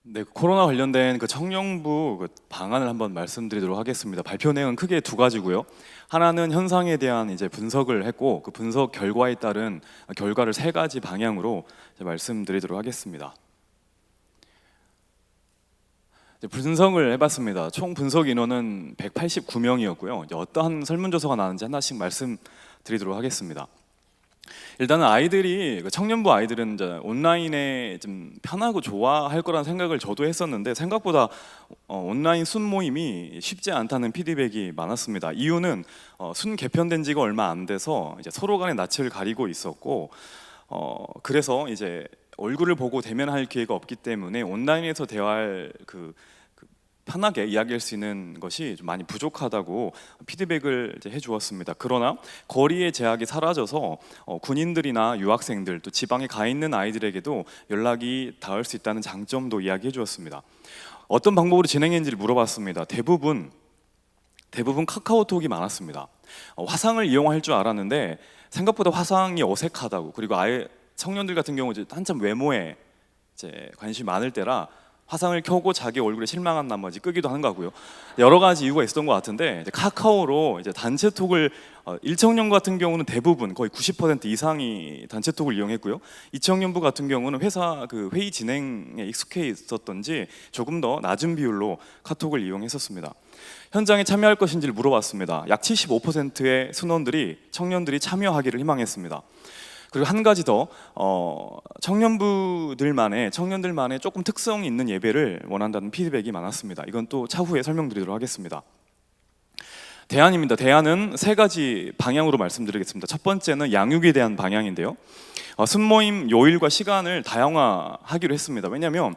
네, 코로나 관련된 그 청년부 그 방안을 한번 말씀드리도록 하겠습니다. 발표 내용은 크게 두 가지고요. 하나는 현상에 대한 이제 분석을 했고, 그 분석 결과에 따른 결과를 세 가지 방향으로 이제 말씀드리도록 하겠습니다. 이제 분석을 해봤습니다. 총 분석 인원은 189명이었고요. 어떠한 설문조사가 나왔는지 하나씩 말씀드리도록 하겠습니다. 일단은 아이들이 청년부 아이들은 이제 온라인에 좀 편하고 좋아할 거라는 생각을 저도 했었는데 생각보다 온라인 순 모임이 쉽지 않다는 피드백이 많았습니다. 이유는 순 개편된 지가 얼마 안 돼서 이제 서로 간의 낯을 가리고 있었고 그래서 이제 얼굴을 보고 대면할 기회가 없기 때문에 온라인에서 대화할 편하게 이야기할 수 있는 것이 좀 많이 부족하다고 피드백을 이제 해주었습니다. 그러나 거리의 제약이 사라져서 군인들이나 유학생들 또 지방에 가 있는 아이들에게도 연락이 닿을 수 있다는 장점도 이야기해 주었습니다. 어떤 방법으로 진행했는지를 물어봤습니다. 대부분 카카오톡이 많았습니다. 화상을 이용할 줄 알았는데 생각보다 화상이 어색하다고, 그리고 아예 청년들 같은 경우 이제 한참 외모에 이제 관심이 많을 때라 화상을 켜고 자기 얼굴에 실망한 나머지 끄기도 하는 거고요. 여러 가지 이유가 있었던 것 같은데 이제 카카오로 이제 단체톡을 1청년 같은 경우는 대부분 거의 90% 이상이 단체톡을 이용했고요. 2청년부 같은 경우는 회사 그 회의 진행에 익숙해 있었던지 조금 더 낮은 비율로 카톡을 이용했었습니다. 현장에 참여할 것인지를 물어봤습니다. 약 75%의 청년들이 참여하기를 희망했습니다. 그리고 한 가지 더 청년들만의 조금 특성이 있는 예배를 원한다는 피드백이 많았습니다. 이건 또 차후에 설명드리도록 하겠습니다. 대안입니다. 대안은 세 가지 방향으로 말씀드리겠습니다. 첫 번째는 양육에 대한 방향인데요. 순모임 요일과 시간을 다양화하기로 했습니다. 왜냐하면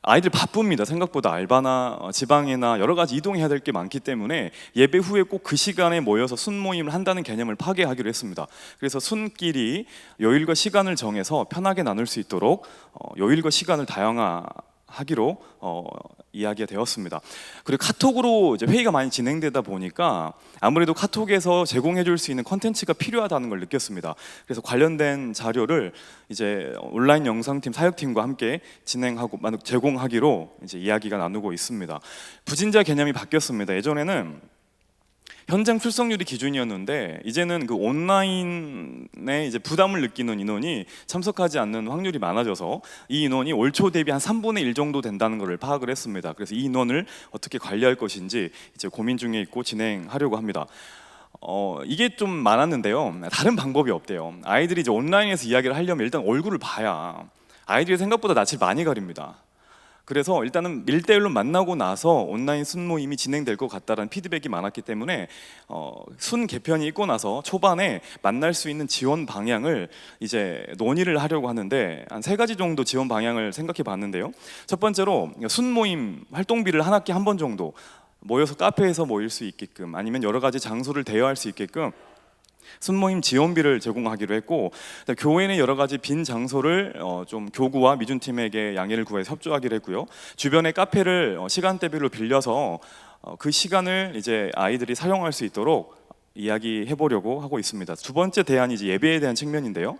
아이들 바쁩니다. 생각보다 알바나 지방이나 여러 가지 이동해야 될 게 많기 때문에 예배 후에 꼭 그 시간에 모여서 순모임을 한다는 개념을 파괴하기로 했습니다. 그래서 순끼리 요일과 시간을 정해서 편하게 나눌 수 있도록 요일과 시간을 다양화하기로 이야기가 되었습니다. 그리고 카톡으로 이제 회의가 많이 진행되다 보니까 아무래도 카톡에서 제공해 줄 수 있는 컨텐츠가 필요하다는 걸 느꼈습니다. 그래서 관련된 자료를 이제 온라인 영상팀 사역팀과 함께 제공하기로 이제 이야기가 나누고 있습니다. 부진자 개념이 바뀌었습니다. 예전에는 현장 출석률이 기준이었는데 이제는 그 온라인에 이제 부담을 느끼는 인원이 참석하지 않는 확률이 많아져서 이 인원이 올 초 대비 한 3분의 1 정도 된다는 것을 파악을 했습니다. 그래서 이 인원을 어떻게 관리할 것인지 이제 고민 중에 있고 진행하려고 합니다. 이게 좀 많았는데요. 다른 방법이 없대요. 아이들이 이제 온라인에서 이야기를 하려면 일단 얼굴을 봐야, 아이들이 생각보다 낯을 많이 가립니다. 그래서 일단은 1대1로 만나고 나서 온라인 순모임이 진행될 것 같다라는 피드백이 많았기 때문에 순 개편이 있고 나서 초반에 만날 수 있는 지원 방향을 이제 논의를 하려고 하는데 한 세 가지 정도 지원 방향을 생각해 봤는데요. 첫 번째로 순모임 활동비를 한 학기 한 번 정도 모여서 카페에서 모일 수 있게끔, 아니면 여러 가지 장소를 대여할 수 있게끔 순모임 지원비를 제공하기로 했고, 교회는 여러 가지 빈 장소를 좀 교구와 미준팀에게 양해를 구해서 협조하기로 했고요. 주변의 카페를 시간대별로 빌려서 그 시간을 이제 아이들이 사용할 수 있도록 이야기해 보려고 하고 있습니다. 두 번째 대안이 이제 예배에 대한 측면인데요.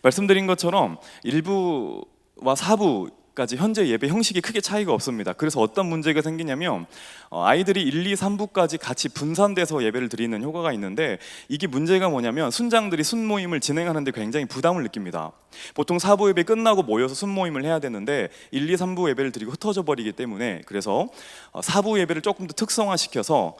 말씀드린 것처럼 1부와 4부까지 현재 예배 형식이 크게 차이가 없습니다. 그래서 어떤 문제가 생기냐면 아이들이 1, 2, 3부까지 같이 분산돼서 예배를 드리는 효과가 있는데, 이게 문제가 뭐냐면 순장들이 순모임을 진행하는데 굉장히 부담을 느낍니다. 보통 4부 예배 끝나고 모여서 순모임을 해야 되는데 1, 2, 3부 예배를 드리고 흩어져 버리기 때문에, 그래서 4부 예배를 조금 더 특성화시켜서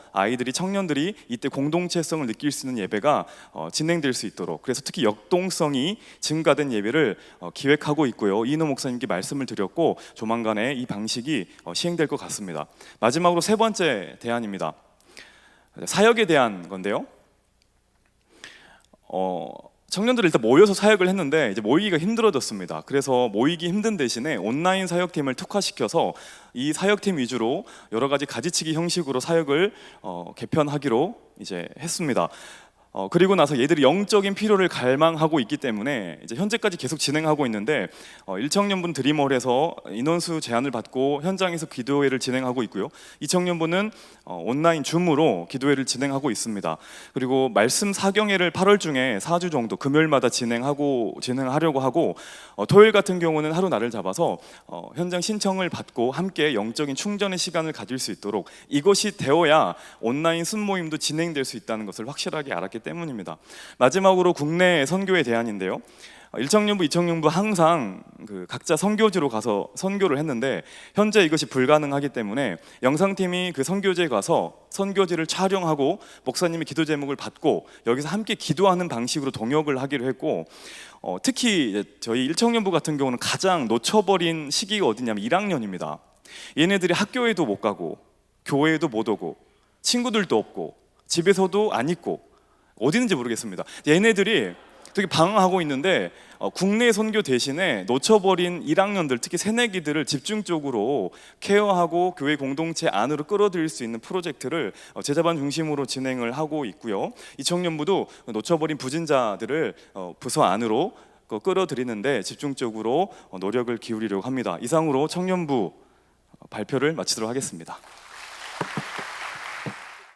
청년들이 이때 공동체성을 느낄 수 있는 예배가 진행될 수 있도록, 그래서 특히 역동성이 증가된 예배를 기획하고 있고요. 이인호 목사님께 말씀을 드렸고 조만간에 이 방식이 시행될 것 같습니다. 마지막으로 세 번째 대안입니다. 사역에 대한 건데요. 청년들이 일단 모여서 사역을 했는데 이제 모이기가 힘들어졌습니다. 그래서 모이기 힘든 대신에 온라인 사역팀을 특화시켜서 이 사역팀 위주로 여러 가지 가지치기 형식으로 사역을 개편하기로 이제 했습니다. 그리고 나서 얘들이 영적인 필요를 갈망하고 있기 때문에 이제 현재까지 계속 진행하고 있는데 1청년부는 드림홀에서 인원수 제한을 받고 현장에서 기도회를 진행하고 있고요. 2청년부는 온라인 줌으로 기도회를 진행하고 있습니다. 그리고 말씀 사경회를 8월 중에 4주 정도 금요일마다 진행하려고 하고 토요일 같은 경우는 하루 날을 잡아서 현장 신청을 받고 함께 영적인 충전의 시간을 가질 수 있도록 이것이 되어야 온라인 순모임도 진행될 수 있다는 것을 확실하게 알았기 때문입니다. 마지막으로 국내 선교의 대안인데요. 1청년부, 2청년부 항상 각자 선교지로 가서 선교를 했는데 현재 이것이 불가능하기 때문에 영상팀이 그 선교지에 가서 선교지를 촬영하고 목사님의 기도 제목을 받고 여기서 함께 기도하는 방식으로 동역을 하기로 했고 특히 저희 1청년부 같은 경우는 가장 놓쳐버린 시기가 어디냐면 1학년입니다. 얘네들이 학교에도 못 가고 교회에도 못 오고 친구들도 없고 집에서도 안 있고 어디 있는지 모르겠습니다. 얘네들이 되게 방황하고 있는데 국내 선교 대신에 놓쳐버린 1학년들 특히 새내기들을 집중적으로 케어하고 교회 공동체 안으로 끌어들일 수 있는 프로젝트를 제자반 중심으로 진행을 하고 있고요. 2청년부도 놓쳐버린 부진자들을 부서 안으로 끌어들이는데 집중적으로 노력을 기울이려고 합니다. 이상으로 청년부 발표를 마치도록 하겠습니다.